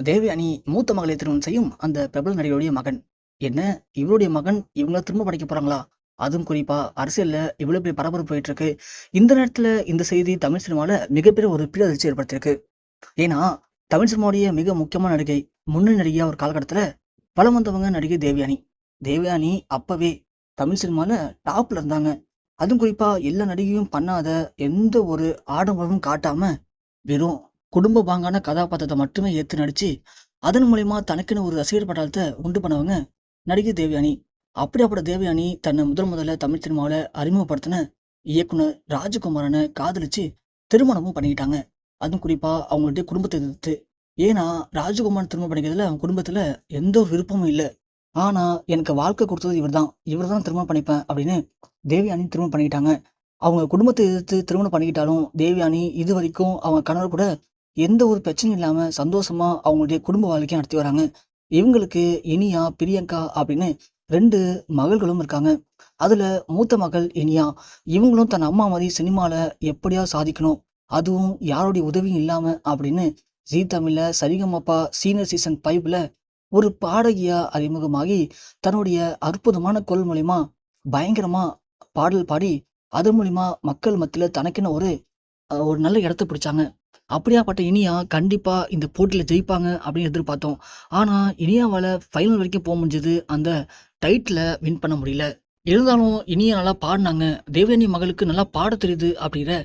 தேவயானி மூத்த மகளை திருமணம் செய்யும் அந்த பிரபல நடிகருடைய மகன். என்ன, இவருடைய மகன் இவங்கள திரும்ப படிக்க போறாங்களா? அதுவும் குறிப்பா அரசியல்ல இவ்வளவு பெரிய பரபரப்பு போயிட்டு இருக்கு. இந்த நேரத்துல இந்த செய்தி தமிழ் சினிமால மிகப்பெரிய ஒரு பேரதிர்ச்சி ஏற்படுத்தியிருக்கு. ஏன்னா, தமிழ் சினிமாவுடைய மிக முக்கியமான நடிகை, முன்னணி நடிகையா ஒரு காலகட்டத்துல வலம் வந்தவங்க நடிகை தேவயானி. தேவயானி அப்பவே தமிழ் சினிமால டாப்ல இருந்தாங்க. அதுவும் குறிப்பா எல்லா நடிகையும் பண்ணாத எந்த ஒரு ஆடம்பரமும் காட்டாம வெறும் குடும்ப பாங்கான கதாபாத்திரத்த மட்டுமே ஏத்து நடிச்சு, அதன் மூலியமா தனக்குன்னு ஒரு ரசிகர் பட்டாளத்த உண்டு பண்ணவங்க நடிகை தேவயானி. அப்படியாப்பட்ட தேவயானி தன்னை முதல்ல தமிழ் சினிமாவுல அறிமுகப்படுத்தின இயக்குனர் ராஜகுமாரன காதலிச்சு திருமணமும் பண்ணிக்கிட்டாங்க. அதுவும் குறிப்பா அவங்களுடைய குடும்பத்த எதிர்த்து. ஏன்னா, ராஜகுமாரன் திருமணம் பண்ணிக்கிறதுல அவங்க குடும்பத்துல எந்த ஒரு விருப்பமும் இல்ல. ஆனா, எனக்கு வாழ்க்கை குடுத்தது இவர்தான். இவர்தான் திருமணம் பண்ணிப்பேன் அப்படின்னு தேவயானி திருமணம் பண்ணிக்கிட்டாங்க. அவங்க குடும்பத்த எதிர்த்து திருமணம் பண்ணிக்கிட்டாலும், தேவயானி இதுவரைக்கும் அவங்க கணவர் கூட எந்த ஒரு பிரச்சனையும் இல்லாம சந்தோஷமா அவங்களுடைய குடும்ப வாழ்க்கைய நடத்தி வராங்க. இவங்களுக்கு இனியா, பிரியங்கா அப்படின்னு 2 மகள்களும் இருக்காங்க. அதுல மூத்த மகள் இனியா. இவங்களும் தன் அம்மா மாரி சினிமால எப்படியாவது சாதிக்கணும். அதுவும் யாருடைய உதவியும் இல்லாம அப்படின்னு ஜீ தமிழ்ல சரிகமபா சீனியர் சீசன் 5ல ஒரு பாடகியா அறிமுகமாகி, தன்னுடைய அற்புதமான குரல் மூலியமா பயங்கரமா பாடல் பாடி, அதன் மூலியமா மக்கள் மத்தியில தனக்கென ஒரு நல்ல இடத்த பிடிச்சாங்க. அப்படியாப்பட்ட இனியா கண்டிப்பா இந்த போட்டியில ஜெயிப்பாங்க அப்படின்னு எதிர்பார்த்தோம். ஆனா, இனியாவால ஃபைனல் வரைக்கும் முடிஞ்சது. அந்த டைட்டில வின் பண்ண முடியல. இருந்தாலும் இனியா நல்லா பாடுனாங்க. தேவயானி மகளுக்கு நல்லா பாடத் தெரியுது அப்படிங்கிற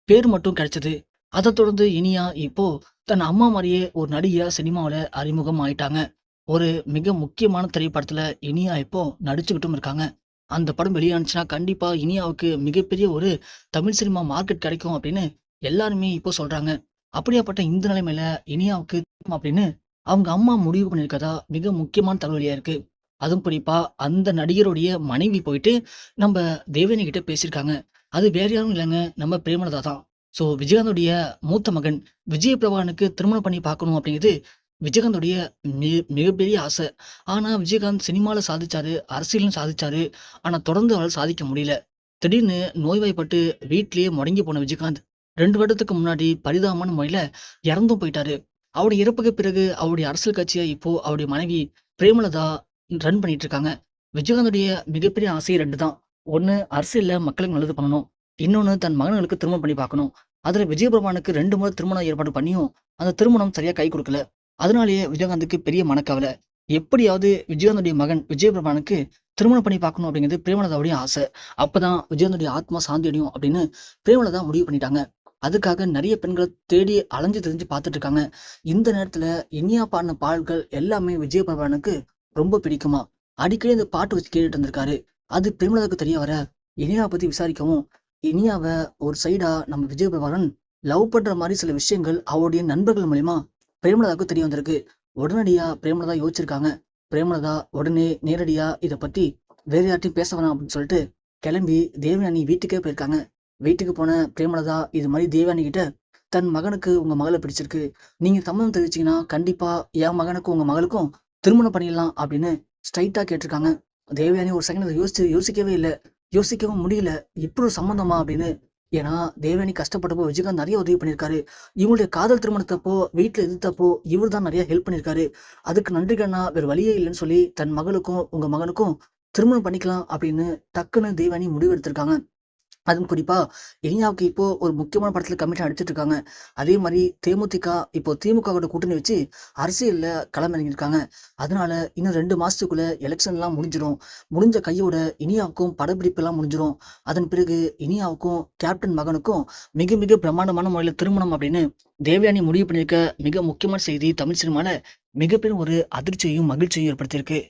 பேர் மட்டும் கிடைச்சது. அதைத் தொடர்ந்து இனியா இப்போ தன் அம்மா மாரியே ஒரு நடிகையா சினிமாவுல அறிமுகம் ஆயிட்டாங்க. ஒரு மிக முக்கியமான திரைப்படத்துல இனியா இப்போ நடிச்சுக்கிட்டும் இருக்காங்க. அந்த படம் வெளியானுச்சுன்னா கண்டிப்பா இனியாவுக்கு மிகப்பெரிய ஒரு தமிழ் சினிமா மார்க்கெட் கிடைக்கும் அப்படின்னு எல்லாருமே இப்போ சொல்றாங்க. அப்படியாப்பட்ட இந்த நிலைமையில இனியாவுக்கு அப்படின்னு அவங்க அம்மா முடிவு பண்ணியிருக்கதா மிக முக்கியமான தலைவலியா இருக்கு. அதுவும் குறிப்பா அந்த நடிகருடைய மனைவி போயிட்டு நம்ம தேவயானி கிட்ட பேசியிருக்காங்க. அது வேற யாரும் இல்லைங்க, நம்ம பிரேமலதா தான். ஸோ விஜயகாந்துடைய மூத்த மகன் விஜய பிரபாகரனுக்கு திருமணம் பண்ணி பார்க்கணும் அப்படிங்கிறது விஜயகாந்துடைய மிகப்பெரிய ஆசை. ஆனா விஜயகாந்த் சினிமால சாதிச்சாரு, அரசியலும் சாதிச்சாரு. ஆனா தொடர்ந்து அவரால் சாதிக்க முடியல. திடீர்னு நோய்வாய்ப்பட்டு வீட்டிலேயே முடங்கி போன விஜயகாந்த் 2 வருடத்துக்கு முன்னாடி பரிதாபமான முறையில இறந்தும் போயிட்டாரு. அவருடைய இறப்புக்கு பிறகு அவருடைய அரசியல் கட்சிய இப்போ அவருடைய மனைவி பிரேமலதா ரன் பண்ணிட்டு இருக்காங்க. விஜயகாந்துடைய மிகப்பெரிய ஆசை 2 தான். ஒண்ணு அரசியல்ல மக்களுக்கு நல்லது பண்ணணும். இன்னொன்னு தன் மகன்களுக்கு திருமணம் பண்ணி பார்க்கணும். அதுல விஜயபிரபானுக்கு 2 முறை திருமணம் ஏற்பாடு பண்ணியும் அந்த திருமணம் சரியா கை கொடுக்கல. அதனாலேயே விஜயகாந்துக்கு பெரிய மனக்கவலை. எப்படியாவது விஜயகாந்துடைய மகன் விஜயபிரபானுக்கு திருமணம் பண்ணி பார்க்கணும் அப்படிங்கிறது பிரேமலதாவுடைய ஆசை. அப்பதான் விஜயகாந்துடைய ஆத்மா சாந்தி அடையும் அப்படின்னு பிரேமலதா முடிவு பண்ணிட்டாங்க. அதுக்காக நிறைய பெண்கள தேடி அலைஞ்சு திரிஞ்சு பார்த்துட்டு இருக்காங்க. இந்த நேரத்துல இனியா பாடின பாடல்கள் எல்லாமே விஜயபிரபானுக்கு ரொம்ப பிடிக்குமா. அடிக்கடி அந்த பாட்டு வச்சு கேட்டுட்டு இருந்திருக்காரு. அது பிரேமலதாவுக்கு தெரிய வர இனியாவை பத்தி விசாரிக்கவும், இனியாவ ஒரு சைடா நம்ம விஜயபிரபாகரன் லவ் பண்ற மாதிரி சில விஷயங்கள் அவருடைய நண்பர்கள் மூலியமா பிரேமலதாவுக்கு தெரிய வந்திருக்கு. உடனடியா பிரேமலதா யோசிச்சிருக்காங்க. பிரேமலதா உடனே நேரடியா இத பத்தி வேற யார்ட்டையும் பேச வேணாம் அப்படின்னு சொல்லிட்டு கிளம்பி தேவயானி வீட்டுக்கே போயிருக்காங்க. வீட்டுக்கு போன பிரேமலதா இது மாதிரி தேவயானி கிட்ட தன் மகனுக்கு உங்க மகளை பிடிச்சிருக்கு, நீங்க சம்மதம் தெரிவிச்சீங்கன்னா கண்டிப்பா என் மகனுக்கும் உங்க மகளுக்கும் திருமணம் பண்ணிடலாம் அப்படின்னு ஸ்ட்ரைட்டா கேட்டிருக்காங்க. தேவயானி ஒரு செகண்ட் அதை யோசிக்கவே இல்லை. யோசிக்கவும் முடியல. இப்படி ஒரு சம்மந்தமா அப்படின்னு. ஏன்னா தேவயானி கஷ்டப்பட்டப்போ விஜயகாந்த் நிறைய உதவி பண்ணியிருக்காரு. இவங்களுடைய காதல் திருமணத்தப்போ வீட்டுல எதிர்த்தப்போ இவர் தான் நிறைய ஹெல்ப் பண்ணியிருக்காரு. அதுக்கு நன்றிகண்ணா வேற வழியே இல்லைன்னு சொல்லி தன் மகளுக்கும் உங்க மகனுக்கும் திருமணம் பண்ணிக்கலாம் அப்படின்னு டக்குன்னு தேவயானி முடிவு எடுத்திருக்காங்க. அதுவும் குறிப்பா இனியாவுக்கு இப்போ ஒரு முக்கியமான படத்துல கமிட்டா நடிச்சிட்டு இருக்காங்க. அதே மாதிரி தேமுதிக இப்போ திமுகவோட கூட்டணி வச்சு அரசியல்ல களமிறங்கியிருக்காங்க. அதனால இன்னும் 2 மாசத்துக்குள்ள எலெக்ஷன் எல்லாம் முடிஞ்சிடும். முடிஞ்ச கையோட இனியாவுக்கும் படப்பிடிப்பு எல்லாம் முடிஞ்சிடும். அதன் பிறகு இனியாவுக்கும் கேப்டன் மகனுக்கும் மிக மிக பிரம்மாண்டமான முறையில திருமணம் அப்படின்னு தேவயானி முடிவு பண்ணியிருக்க மிக முக்கியமான செய்தி தமிழ் சினிமால மிகப்பெரும் ஒரு அதிர்ச்சியையும் மகிழ்ச்சியையும் ஏற்படுத்தியிருக்கு.